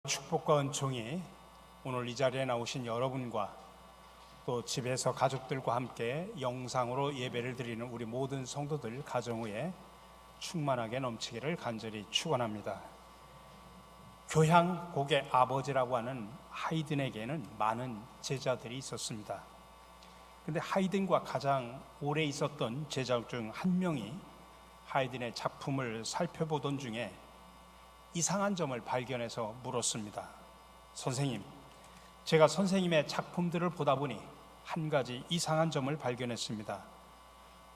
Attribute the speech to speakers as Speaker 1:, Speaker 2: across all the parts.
Speaker 1: 축복과 은총이 오늘 이 자리에 나오신 여러분과 또 집에서 가족들과 함께 영상으로 예배를 드리는 우리 모든 성도들 가정 위에 충만하게 넘치기를 간절히 축원합니다. 교향곡의 아버지라고 하는 하이든에게는 많은 제자들이 있었습니다. 근데 하이든과 가장 오래 있었던 제자 중 한 명이 하이든의 작품을 살펴보던 중에 이상한 점을 발견해서 물었습니다. 선생님, 제가 선생님의 작품들을 보다 보니 한 가지 이상한 점을 발견했습니다.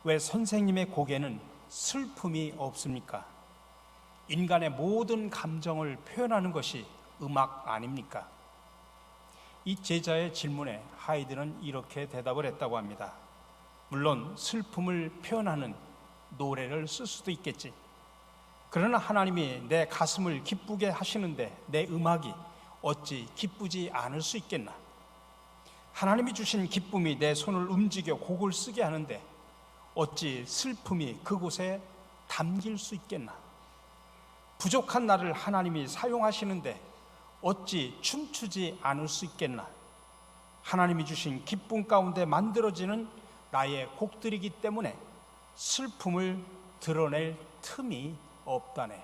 Speaker 1: 왜 선생님의 곡에는 슬픔이 없습니까? 인간의 모든 감정을 표현하는 것이 음악 아닙니까? 이 제자의 질문에 하이든은 이렇게 대답을 했다고 합니다. 물론 슬픔을 표현하는 노래를 쓸 수도 있겠지. 그러나 하나님이 내 가슴을 기쁘게 하시는데 내 음악이 어찌 기쁘지 않을 수 있겠나? 하나님이 주신 기쁨이 내 손을 움직여 곡을 쓰게 하는데 어찌 슬픔이 그곳에 담길 수 있겠나? 부족한 나를 하나님이 사용하시는데 어찌 춤추지 않을 수 있겠나? 하나님이 주신 기쁨 가운데 만들어지는 나의 곡들이기 때문에 슬픔을 드러낼 틈이 없다네.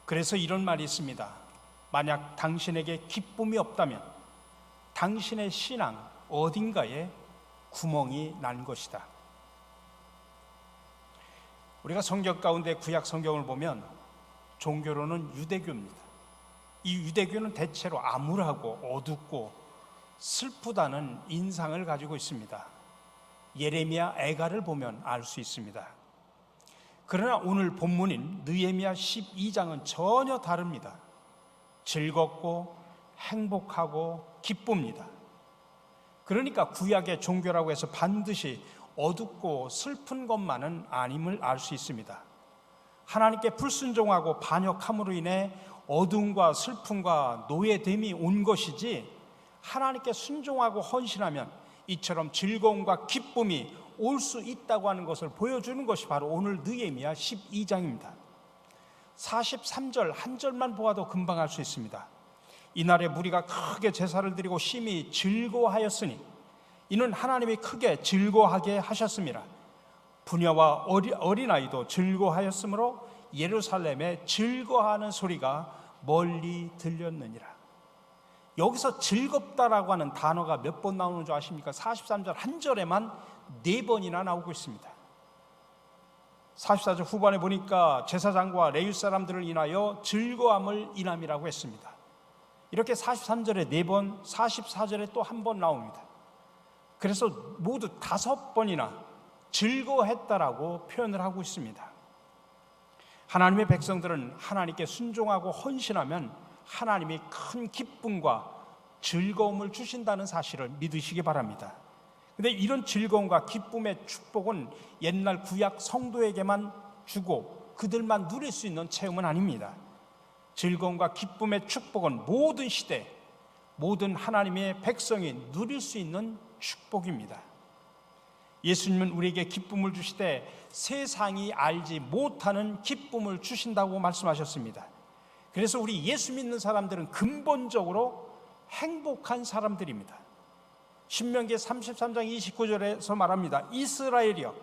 Speaker 1: 그래서 이런 말이 있습니다. 만약 당신에게 기쁨이 없다면 당신의 신앙 어딘가에 구멍이 난 것이다. 우리가 성경 가운데 구약 성경을 보면 종교로는 유대교입니다. 이 유대교는 대체로 암울하고 어둡고 슬프다는 인상을 가지고 있습니다. 예레미야 애가를 보면 알 수 있습니다. 그러나 오늘 본문인 느헤미야 12장은 전혀 다릅니다. 즐겁고 행복하고 기쁩니다. 그러니까 구약의 종교라고 해서 반드시 어둡고 슬픈 것만은 아님을 알 수 있습니다. 하나님께 불순종하고 반역함으로 인해 어둠과 슬픔과 노예됨이 온 것이지, 하나님께 순종하고 헌신하면 이처럼 즐거움과 기쁨이 올 수 있다고 하는 것을 보여주는 것이 바로 오늘 느헤미야 12장입니다. 43절 한 절만 보아도 금방 알 수 있습니다. 이날에 무리가 크게 제사를 드리고 심히 즐거워하였으니 이는 하나님이 크게 즐거워하게 하셨습니다. 부녀와 어린아이도 즐거워하였으므로 예루살렘에 즐거워하는 소리가 멀리 들렸느니라. 여기서 즐겁다라고 하는 단어가 몇 번 나오는 줄 아십니까? 43절 한 절에만 4번이나 나오고 있습니다. 44절 후반에 보니까 제사장과 레위 사람들을 인하여 즐거움을 인함이라고 했습니다. 이렇게 43절에 4번, 44절에 또 한 번 나옵니다. 그래서 모두 5번이나 즐거워했다라고 표현을 하고 있습니다. 하나님의 백성들은 하나님께 순종하고 헌신하면 하나님이 큰 기쁨과 즐거움을 주신다는 사실을 믿으시기 바랍니다. 근데 이런 즐거움과 기쁨의 축복은 옛날 구약 성도에게만 주고 그들만 누릴 수 있는 체험은 아닙니다. 즐거움과 기쁨의 축복은 모든 시대, 모든 하나님의 백성이 누릴 수 있는 축복입니다. 예수님은 우리에게 기쁨을 주시되 세상이 알지 못하는 기쁨을 주신다고 말씀하셨습니다. 그래서 우리 예수 믿는 사람들은 근본적으로 행복한 사람들입니다. 신명기 33장 29절에서 말합니다. 이스라엘이여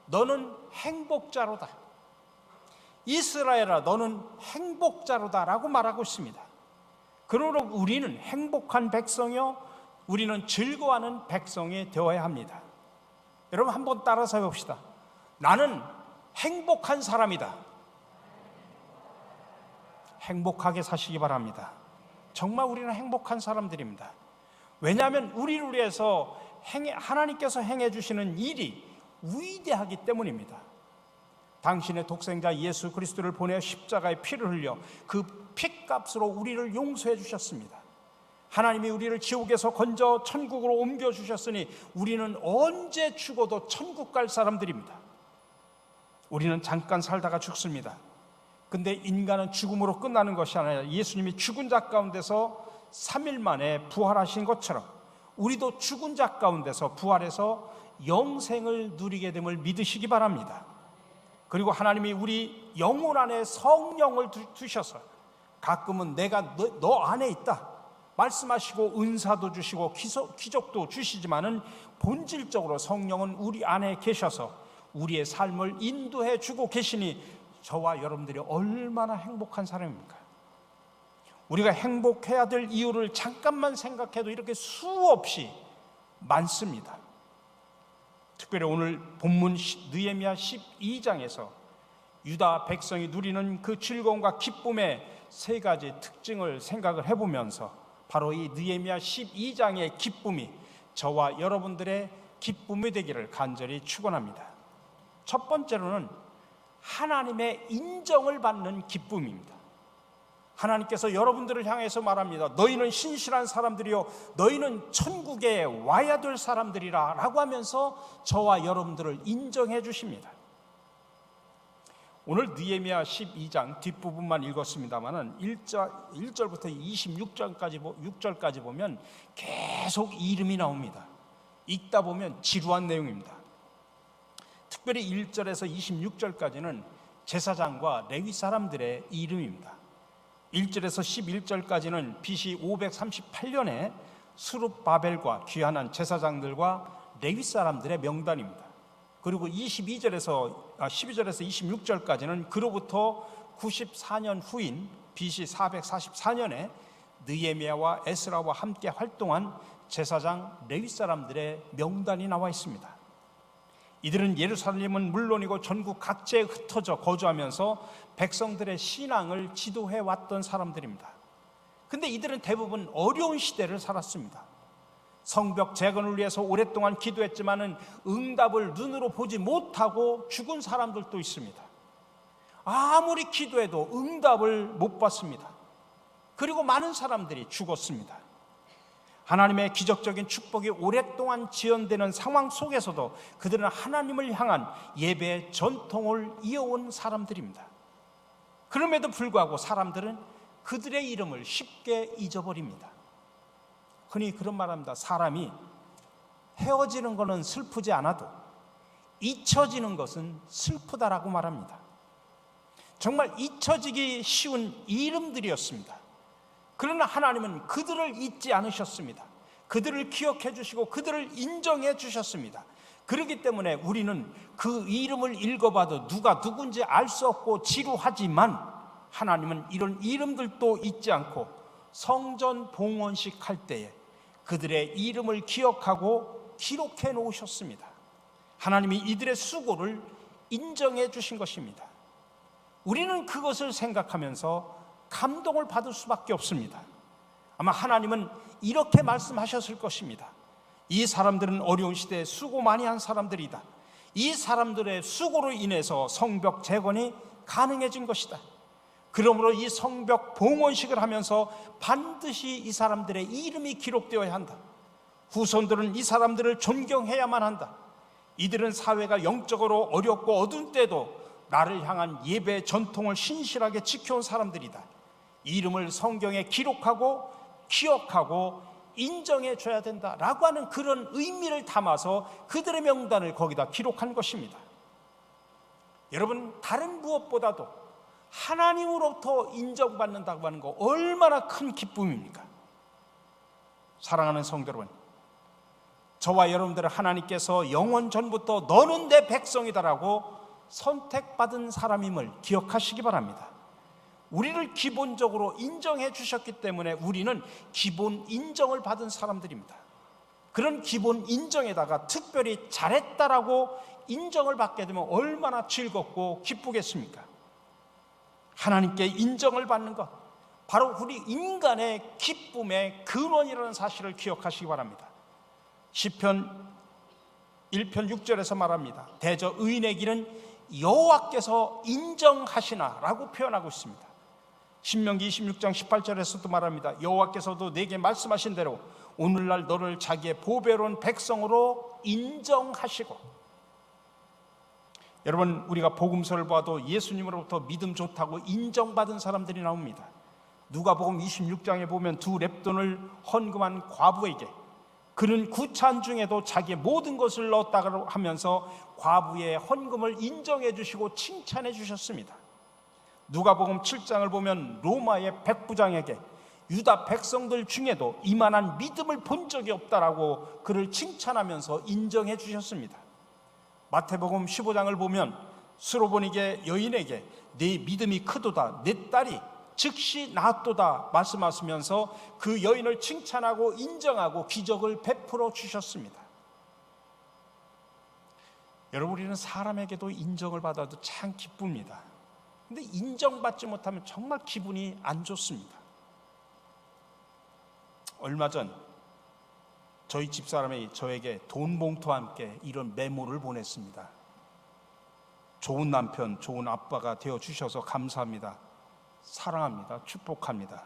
Speaker 1: 너는 행복자로다. 이스라엘아 너는 행복자로다 라고 말하고 있습니다. 그러므로 우리는 행복한 백성이요 우리는 즐거워하는 백성이 되어야 합니다. 여러분 한번 따라서 해봅시다. 나는 행복한 사람이다. 행복하게 사시기 바랍니다. 정말 우리는 행복한 사람들입니다. 왜냐하면 우리를 위해서 하나님께서 행해 주시는 일이 위대하기 때문입니다. 당신의 독생자 예수 그리스도를 보내 십자가에 피를 흘려 그 피값으로 우리를 용서해 주셨습니다. 하나님이 우리를 지옥에서 건져 천국으로 옮겨주셨으니 우리는 언제 죽어도 천국 갈 사람들입니다. 우리는 잠깐 살다가 죽습니다. 근데 인간은 죽음으로 끝나는 것이 아니라 예수님이 죽은 자 가운데서 3일 만에 부활하신 것처럼 우리도 죽은 자 가운데서 부활해서 영생을 누리게 됨을 믿으시기 바랍니다. 그리고 하나님이 우리 영혼 안에 성령을 두셔서 가끔은 내가 너 안에 있다 말씀하시고 은사도 주시고 기적도 주시지만은 본질적으로 성령은 우리 안에 계셔서 우리의 삶을 인도해 주고 계시니 저와 여러분들이 얼마나 행복한 사람입니까? 우리가 행복해야 될 이유를 잠깐만 생각해도 이렇게 수없이 많습니다. 특별히 오늘 본문 느헤미야 12장에서 유다 백성이 누리는 그 즐거움과 기쁨의 세 가지 특징을 생각을 해보면서 바로 이 느헤미야 12장의 기쁨이 저와 여러분들의 기쁨이 되기를 간절히 축원합니다. 첫 번째로는 하나님의 인정을 받는 기쁨입니다. 하나님께서 여러분들을 향해서 말합니다. 너희는 신실한 사람들이요 너희는 천국에 와야 될 사람들이라 라고 하면서 저와 여러분들을 인정해 주십니다. 오늘 느헤미야 12장 뒷부분만 읽었습니다만 1절부터 26절까지 보면 계속 이름이 나옵니다. 읽다 보면 지루한 내용입니다. 특별히 1절에서 26절까지는 제사장과 레위 사람들의 이름입니다. 1절에서 11절까지는 BC 538년에 스룹바벨과 귀환한 제사장들과 레위 사람들의 명단입니다. 그리고 12절에서 26절까지는 그로부터 94년 후인 BC 444년에 느헤미야와 에스라와 함께 활동한 제사장 레위 사람들의 명단이 나와 있습니다. 이들은 예루살렘은 물론이고 전국 각지에 흩어져 거주하면서 백성들의 신앙을 지도해 왔던 사람들입니다. 근데 이들은 대부분 어려운 시대를 살았습니다. 성벽 재건을 위해서 오랫동안 기도했지만은 응답을 눈으로 보지 못하고 죽은 사람들도 있습니다. 아무리 기도해도 응답을 못 받습니다. 그리고 많은 사람들이 죽었습니다. 하나님의 기적적인 축복이 오랫동안 지연되는 상황 속에서도 그들은 하나님을 향한 예배의 전통을 이어온 사람들입니다. 그럼에도 불구하고 사람들은 그들의 이름을 쉽게 잊어버립니다. 흔히 그런 말합니다. 사람이 헤어지는 것은 슬프지 않아도 잊혀지는 것은 슬프다라고 말합니다. 정말 잊혀지기 쉬운 이름들이었습니다. 그러나 하나님은 그들을 잊지 않으셨습니다. 그들을 기억해 주시고 그들을 인정해 주셨습니다. 그렇기 때문에 우리는 그 이름을 읽어봐도 누가 누군지 알 수 없고 지루하지만 하나님은 이런 이름들도 잊지 않고 성전 봉헌식 할 때에 그들의 이름을 기억하고 기록해 놓으셨습니다. 하나님이 이들의 수고를 인정해 주신 것입니다. 우리는 그것을 생각하면서 감동을 받을 수밖에 없습니다. 아마 하나님은 이렇게 말씀하셨을 것입니다. 이 사람들은 어려운 시대에 수고 많이 한 사람들이다. 이 사람들의 수고로 인해서 성벽 재건이 가능해진 것이다. 그러므로 이 성벽 봉헌식을 하면서 반드시 이 사람들의 이름이 기록되어야 한다. 후손들은 이 사람들을 존경해야만 한다. 이들은 사회가 영적으로 어렵고 어두운 때도 나를 향한 예배 전통을 신실하게 지켜온 사람들이다. 이름을 성경에 기록하고 기억하고 인정해 줘야 된다라고 하는 그런 의미를 담아서 그들의 명단을 거기다 기록한 것입니다. 여러분, 다른 무엇보다도 하나님으로부터 인정받는다고 하는 거 얼마나 큰 기쁨입니까? 사랑하는 성도 여러분, 저와 여러분들은 하나님께서 영원 전부터 너는 내 백성이다라고 선택받은 사람임을 기억하시기 바랍니다. 우리를 기본적으로 인정해 주셨기 때문에 우리는 기본 인정을 받은 사람들입니다. 그런 기본 인정에다가 특별히 잘했다라고 인정을 받게 되면 얼마나 즐겁고 기쁘겠습니까? 하나님께 인정을 받는 것, 바로 우리 인간의 기쁨의 근원이라는 사실을 기억하시기 바랍니다. 시편 1편 6절에서 말합니다. 대저 의인의 길은 여호와께서 인정하시나 라고 표현하고 있습니다. 신명기 26장 18절에서도 말합니다. 여호와께서도 내게 말씀하신 대로 오늘날 너를 자기의 보배로운 백성으로 인정하시고. 여러분, 우리가 복음서를 봐도 예수님으로부터 믿음 좋다고 인정받은 사람들이 나옵니다. 누가복음 26장에 보면 두 렙돈을 헌금한 과부에게 그는 구찬 중에도 자기의 모든 것을 넣었다고 하면서 과부의 헌금을 인정해 주시고 칭찬해 주셨습니다. 누가복음 7장을 보면 로마의 백부장에게 유다 백성들 중에도 이만한 믿음을 본 적이 없다라고 그를 칭찬하면서 인정해 주셨습니다. 마태복음 15장을 보면 수로보니게 여인에게 네 믿음이 크도다, 내 딸이 즉시 나았도다 말씀하시면서 그 여인을 칭찬하고 인정하고 기적을 베풀어 주셨습니다. 여러분, 우리는 사람에게도 인정을 받아도 참 기쁩니다. 근데 인정받지 못하면 정말 기분이 안 좋습니다. 얼마 전 저희 집사람이 저에게 돈 봉투와 함께 이런 메모를 보냈습니다. 좋은 남편, 좋은 아빠가 되어 주셔서 감사합니다. 사랑합니다. 축복합니다.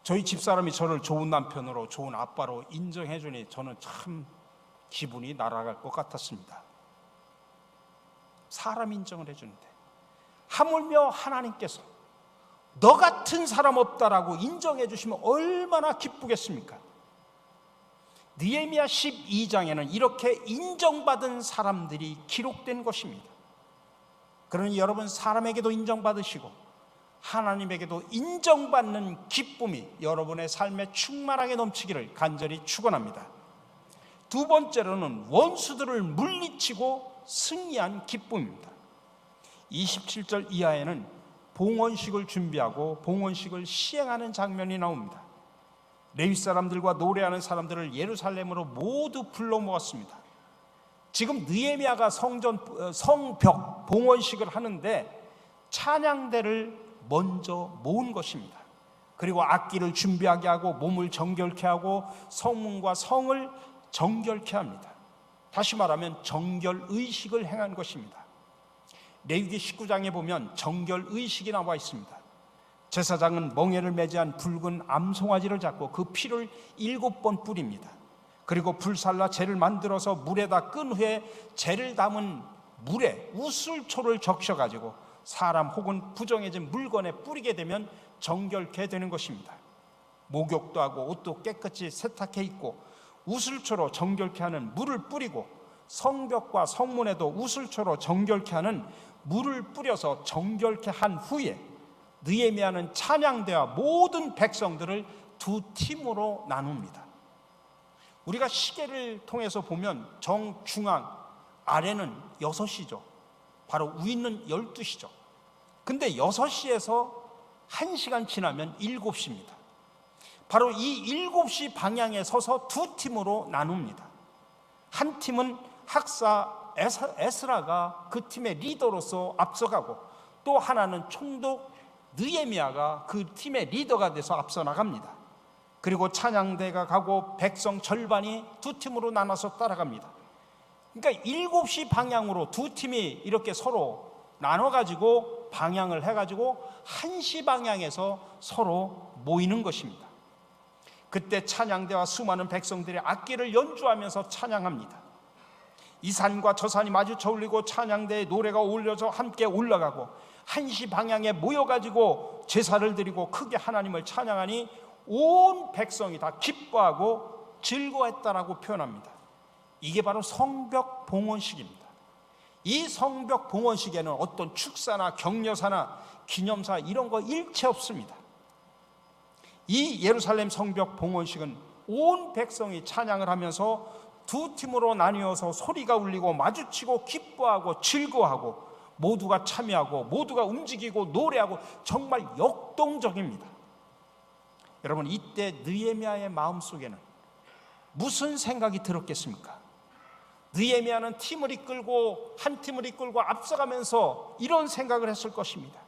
Speaker 1: 저희 집사람이 저를 좋은 남편으로, 좋은 아빠로 인정해 주니 저는 참 기분이 날아갈 것 같았습니다. 사람 인정을 해주는데 하물며 하나님께서 너 같은 사람 없다라고 인정해 주시면 얼마나 기쁘겠습니까? 느헤미야 12장에는 이렇게 인정받은 사람들이 기록된 것입니다. 그러니 여러분, 사람에게도 인정받으시고 하나님에게도 인정받는 기쁨이 여러분의 삶에 충만하게 넘치기를 간절히 축원합니다. 두 번째로는 원수들을 물리치고 승리한 기쁨입니다. 27절 이하에는 봉헌식을 준비하고 봉헌식을 시행하는 장면이 나옵니다. 레위 사람들과 노래하는 사람들을 예루살렘으로 모두 불러 모았습니다. 지금 느헤미야가 성벽 봉헌식을 하는데 찬양대를 먼저 모은 것입니다. 그리고 악기를 준비하게 하고 몸을 정결케 하고 성문과 성을 정결케 합니다. 다시 말하면 정결의식을 행한 것입니다. 레위기 19장에 보면 정결의식이 나와 있습니다. 제사장은 멍에를 매제한 붉은 암송아지를 잡고 그 피를 7번 뿌립니다. 그리고 불살라 재를 만들어서 물에다 끈 후에 재를 담은 물에 우슬초를 적셔가지고 사람 혹은 부정해진 물건에 뿌리게 되면 정결케 되는 것입니다. 목욕도 하고 옷도 깨끗이 세탁해 입고 우슬초로 정결케 하는 물을 뿌리고 성벽과 성문에도 우슬초로 정결케 하는 물을 뿌려서 정결케 한 후에 느헤미야는 찬양대와 모든 백성들을 두 팀으로 나눕니다. 우리가 시계를 통해서 보면 정중앙 아래는 6시죠. 바로 위는 12시죠. 근데 6시에서 1시간 지나면 7시입니다. 바로 이 7시 방향에 서서 두 팀으로 나눕니다. 한 팀은 학사 에스라가 그 팀의 리더로서 앞서가고 또 하나는 총독 느헤미야가 그 팀의 리더가 돼서 앞서 나갑니다. 그리고 찬양대가 가고 백성 절반이 두 팀으로 나눠서 따라갑니다. 그러니까 7시 방향으로 두 팀이 이렇게 서로 나눠가지고 방향을 해가지고 1시 방향에서 서로 모이는 것입니다. 그때 찬양대와 수많은 백성들이 악기를 연주하면서 찬양합니다. 이 산과 저 산이 마주쳐 올리고 찬양대의 노래가 어울려서 함께 올라가고 1시 방향에 모여가지고 제사를 드리고 크게 하나님을 찬양하니 온 백성이 다 기뻐하고 즐거워했다라고 표현합니다. 이게 바로 성벽 봉헌식입니다. 이 성벽 봉헌식에는 어떤 축사나 격려사나 기념사 이런 거 일체 없습니다. 이 예루살렘 성벽 봉헌식은 온 백성이 찬양을 하면서 두 팀으로 나뉘어서 소리가 울리고 마주치고 기뻐하고 즐거워하고 모두가 참여하고 모두가 움직이고 노래하고 정말 역동적입니다. 여러분, 이때 느헤미야의 마음속에는 무슨 생각이 들었겠습니까? 느헤미야는 팀을 이끌고 한 팀을 이끌고 앞서가면서 이런 생각을 했을 것입니다.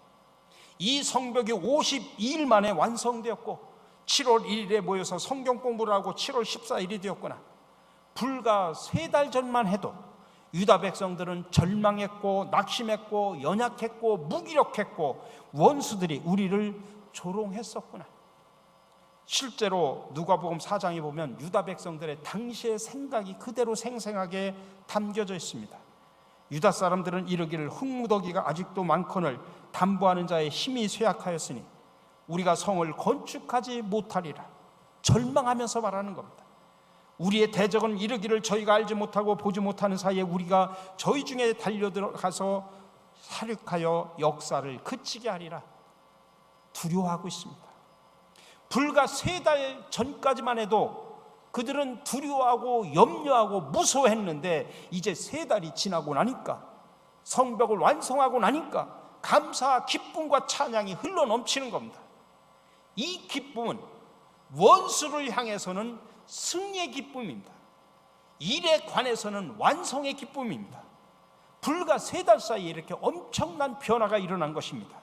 Speaker 1: 이 성벽이 52일 만에 완성되었고 7월 1일에 모여서 성경 공부를 하고 7월 14일이 되었구나. 불과 3달 전만 해도 유다 백성들은 절망했고 낙심했고 연약했고 무기력했고 원수들이 우리를 조롱했었구나. 실제로 누가복음 4장에 보면 유다 백성들의 당시의 생각이 그대로 생생하게 담겨져 있습니다. 유다 사람들은 이르기를 흙무더기가 아직도 많거늘 담보하는 자의 힘이 쇠약하였으니 우리가 성을 건축하지 못하리라. 절망하면서 말하는 겁니다. 우리의 대적은 이르기를 저희가 알지 못하고 보지 못하는 사이에 우리가 저희 중에 달려들어가서 사륙하여 역사를 그치게 하리라 두려워하고 있습니다. 불과 3달 전까지만 해도 그들은 두려워하고 염려하고 무서워했는데 이제 3달이 지나고 나니까, 성벽을 완성하고 나니까 감사와 기쁨과 찬양이 흘러넘치는 겁니다. 이 기쁨은 원수를 향해서는 승리의 기쁨입니다. 일에 관해서는 완성의 기쁨입니다. 불과 3달 사이에 이렇게 엄청난 변화가 일어난 것입니다.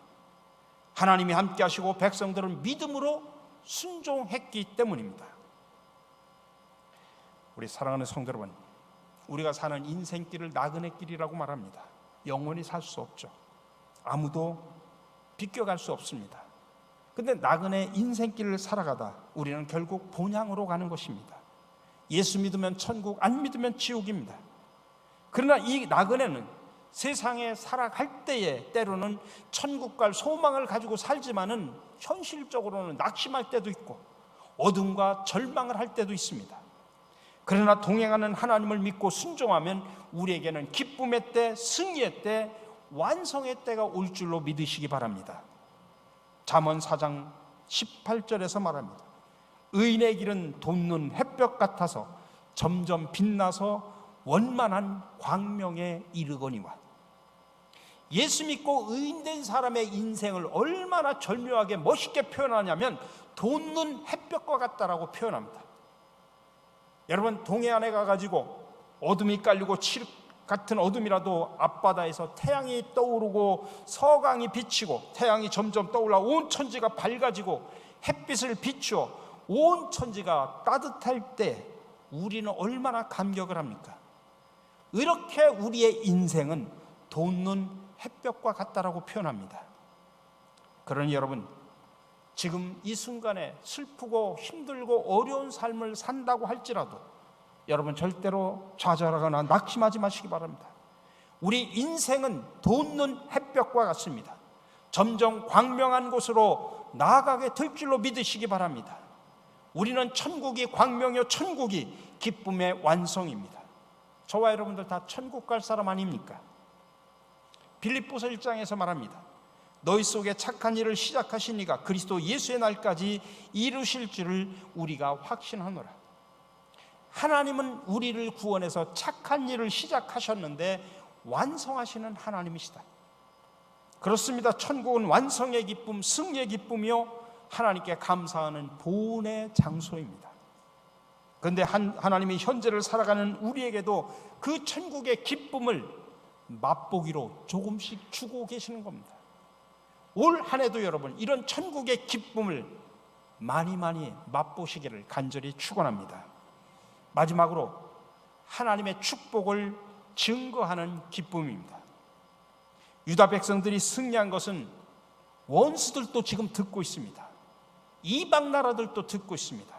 Speaker 1: 하나님이 함께 하시고 백성들은 믿음으로 순종했기 때문입니다. 우리 사랑하는 성도 여러분, 우리가 사는 인생길을 나그네 길이라고 말합니다. 영원히 살 수 없죠. 아무도 비껴갈 수 없습니다. 근데 나그네 인생길을 살아가다 우리는 결국 본향으로 가는 것입니다. 예수 믿으면 천국, 안 믿으면 지옥입니다. 그러나 이 나그네는 세상에 살아갈 때에 때로는 천국 갈 소망을 가지고 살지만은 현실적으로는 낙심할 때도 있고 어둠과 절망을 할 때도 있습니다. 그러나 동행하는 하나님을 믿고 순종하면 우리에게는 기쁨의 때, 승리의 때, 완성의 때가 올 줄로 믿으시기 바랍니다. 잠언 4장 18절에서 말합니다. 의인의 길은 돋는 햇볕 같아서 점점 빛나서 원만한 광명에 이르거니와. 예수 믿고 의인된 사람의 인생을 얼마나 절묘하게 멋있게 표현하냐면 돋는 햇볕과 같다라고 표현합니다. 여러분, 동해안에 가가지고 어둠이 깔리고 칠흑 같은 어둠이라도 앞바다에서 태양이 떠오르고 서강이 비치고 태양이 점점 떠올라 온 천지가 밝아지고 햇빛을 비추어 온 천지가 따뜻할 때 우리는 얼마나 감격을 합니까? 이렇게 우리의 인생은 돋는 햇볕과 같다라고 표현합니다. 그러니 여러분, 지금 이 순간에 슬프고 힘들고 어려운 삶을 산다고 할지라도 여러분 절대로 좌절하거나 낙심하지 마시기 바랍니다. 우리 인생은 돋는 햇볕과 같습니다. 점점 광명한 곳으로 나아가게 될 줄로 믿으시기 바랍니다. 우리는 천국이 광명이요 천국이 기쁨의 완성입니다. 저와 여러분들 다 천국 갈 사람 아닙니까? 빌립보서 1장에서 말합니다. 너희 속에 착한 일을 시작하신 이가 그리스도 예수의 날까지 이루실 줄을 우리가 확신하노라. 하나님은 우리를 구원해서 착한 일을 시작하셨는데 완성하시는 하나님이시다. 그렇습니다. 천국은 완성의 기쁨, 승리의 기쁨이요 하나님께 감사하는 보은의 장소입니다. 그런데 하나님이 현재를 살아가는 우리에게도 그 천국의 기쁨을 맛보기로 조금씩 주고 계시는 겁니다. 올 한 해도 여러분 이런 천국의 기쁨을 많이 맛보시기를 간절히 축원합니다. 마지막으로 하나님의 축복을 증거하는 기쁨입니다. 유다 백성들이 승리한 것은 원수들도 지금 듣고 있습니다. 이방 나라들도 듣고 있습니다.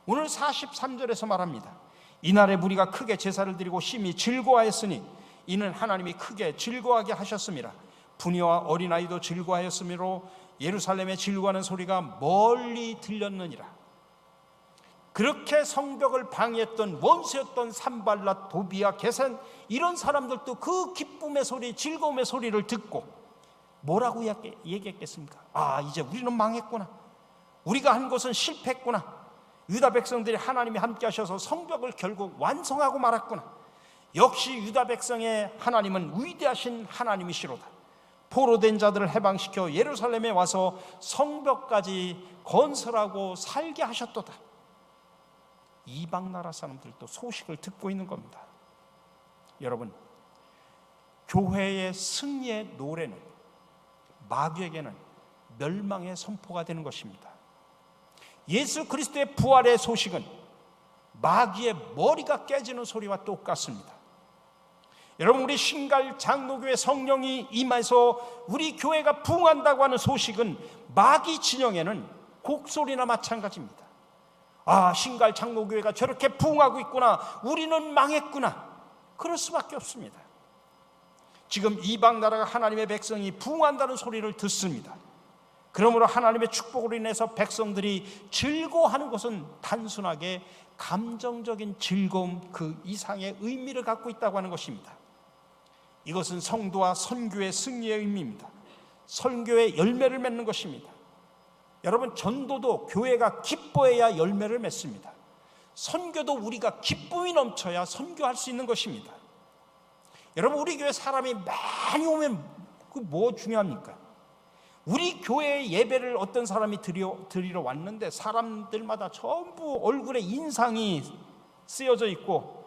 Speaker 1: 오늘 43절에서 말합니다. 이날에 무리가 크게 제사를 드리고 심히 즐거워하였으니 이는 하나님이 크게 즐거워하게 하셨습니다. 부녀와 어린아이도 즐거워하였으므로 예루살렘에 즐거워하는 소리가 멀리 들렸느니라. 그렇게 성벽을 방해했던 원수였던 산발랏, 도비아, 게셈 이런 사람들도 그 기쁨의 소리, 즐거움의 소리를 듣고 뭐라고 얘기했겠습니까? 아, 이제 우리는 망했구나. 우리가 한 것은 실패했구나. 유다 백성들이 하나님이 함께 하셔서 성벽을 결국 완성하고 말았구나. 역시 유다 백성의 하나님은 위대하신 하나님이시로다. 포로된 자들을 해방시켜 예루살렘에 와서 성벽까지 건설하고 살게 하셨도다. 이방 나라 사람들도 소식을 듣고 있는 겁니다. 여러분, 교회의 승리의 노래는 마귀에게는 멸망의 선포가 되는 것입니다. 예수 그리스도의 부활의 소식은 마귀의 머리가 깨지는 소리와 똑같습니다. 여러분, 우리 신갈 장로교회 성령이 임해서 우리 교회가 부흥한다고 하는 소식은 마귀 진영에는 곡소리나 마찬가지입니다. 아, 신갈 장로교회가 저렇게 부흥하고 있구나, 우리는 망했구나, 그럴 수밖에 없습니다. 지금 이방 나라가 하나님의 백성이 부흥한다는 소리를 듣습니다. 그러므로 하나님의 축복으로 인해서 백성들이 즐거워하는 것은 단순하게 감정적인 즐거움 그 이상의 의미를 갖고 있다고 하는 것입니다. 이것은 성도와 선교의 승리의 의미입니다. 선교의 열매를 맺는 것입니다. 여러분, 전도도 교회가 기뻐해야 열매를 맺습니다. 선교도 우리가 기쁨이 넘쳐야 선교할 수 있는 것입니다. 여러분, 우리 교회 사람이 많이 오면 그 뭐 중요합니까? 우리 교회의 예배를 어떤 사람이 드리러 왔는데 사람들마다 전부 얼굴에 인상이 쓰여져 있고,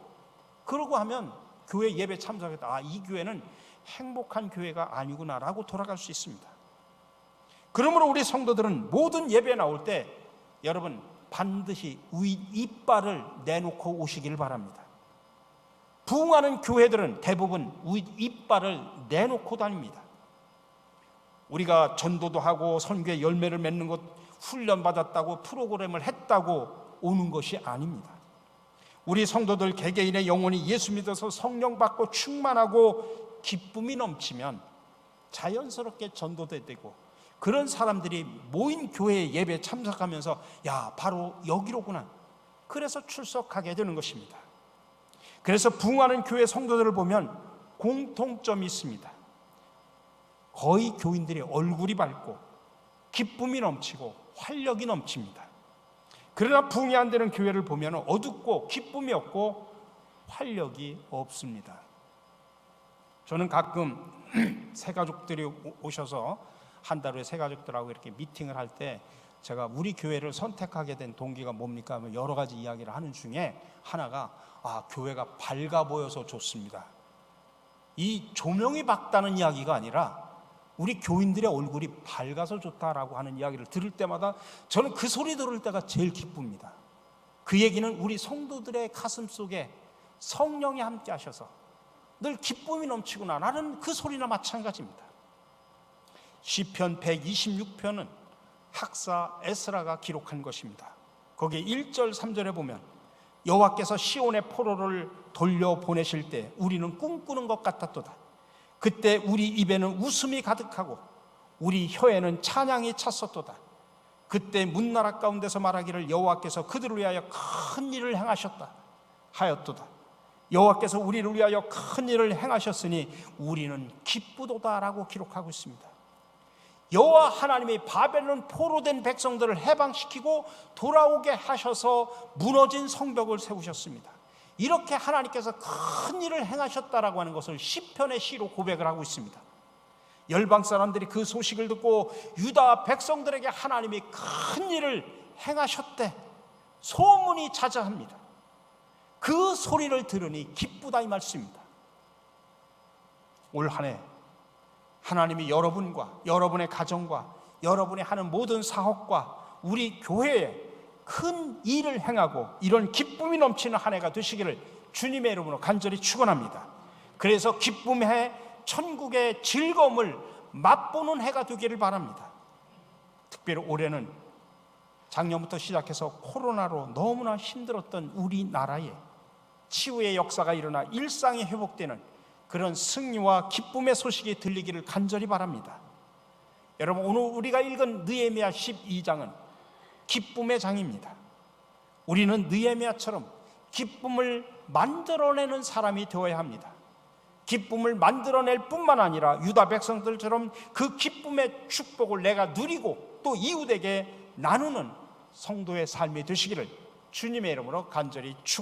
Speaker 1: 그러고 하면 교회 예배 참석했다, 이 교회는 행복한 교회가 아니구나라고 돌아갈 수 있습니다. 그러므로 우리 성도들은 모든 예배에 나올 때 여러분 반드시 이빨을 내놓고 오시기를 바랍니다. 부흥하는 교회들은 대부분 이빨을 내놓고 다닙니다. 우리가 전도도 하고 선교의 열매를 맺는 것 훈련받았다고 프로그램을 했다고 오는 것이 아닙니다. 우리 성도들 개개인의 영혼이 예수 믿어서 성령 받고 충만하고 기쁨이 넘치면 자연스럽게 전도도 되고, 그런 사람들이 모인 교회 예배에 참석하면서 야, 바로 여기로구나, 그래서 출석하게 되는 것입니다. 그래서 부흥하는 교회 성도들을 보면 공통점이 있습니다. 거의 교인들이 얼굴이 밝고 기쁨이 넘치고 활력이 넘칩니다. 그러나 부흥이 안 되는 교회를 보면 어둡고 기쁨이 없고 활력이 없습니다. 저는 가끔 새가족들이 오셔서 한 달 후에 새가족들하고 이렇게 미팅을 할 때 제가 우리 교회를 선택하게 된 동기가 뭡니까 하면 여러 가지 이야기를 하는 중에 하나가 교회가 밝아 보여서 좋습니다. 이 조명이 밝다는 이야기가 아니라 우리 교인들의 얼굴이 밝아서 좋다라고 하는 이야기를 들을 때마다 저는 그 소리 들을 때가 제일 기쁩니다. 그 얘기는 우리 성도들의 가슴 속에 성령이 함께 하셔서 늘 기쁨이 넘치구나, 나는 그 소리나 마찬가지입니다. 시편 126편은 학사 에스라가 기록한 것입니다. 거기 1절 3절에 보면 여호와께서 시온의 포로를 돌려보내실 때 우리는 꿈꾸는 것 같았도다. 그때 우리 입에는 웃음이 가득하고 우리 혀에는 찬양이 찼었도다. 그때 문나라 가운데서 말하기를 여호와께서 그들을 위하여 큰 일을 행하셨다 하였도다. 여호와께서 우리를 위하여 큰 일을 행하셨으니 우리는 기쁘도다라고 기록하고 있습니다. 여호와 하나님이 바벨론 포로된 백성들을 해방시키고 돌아오게 하셔서 무너진 성벽을 세우셨습니다. 이렇게 하나님께서 큰 일을 행하셨다라고 하는 것을 시편의 시로 고백을 하고 있습니다. 열방 사람들이 그 소식을 듣고 유다 백성들에게 하나님이 큰 일을 행하셨대 소문이 자자합니다. 그 소리를 들으니 기쁘다 이 말씀입니다. 올 한 해 하나님이 여러분과 여러분의 가정과 여러분이 하는 모든 사업과 우리 교회에 큰 일을 행하고 이런 기쁨이 넘치는 한 해가 되시기를 주님의 이름으로 간절히 축원합니다. 그래서 기쁨의 해, 천국의 즐거움을 맛보는 해가 되기를 바랍니다. 특별히 올해는 작년부터 시작해서 코로나로 너무나 힘들었던 우리나라에 치유의 역사가 일어나 일상이 회복되는 그런 승리와 기쁨의 소식이 들리기를 간절히 바랍니다. 여러분, 오늘 우리가 읽은 느헤미야 12장은 기쁨의 장입니다. 우리는 느헤미야처럼 기쁨을 만들어내는 사람이 되어야 합니다. 기쁨을 만들어낼 뿐만 아니라 유다 백성들처럼 그 기쁨의 축복을 내가 누리고 또 이웃에게 나누는 성도의 삶이 되시기를 주님의 이름으로 간절히 축원합니다.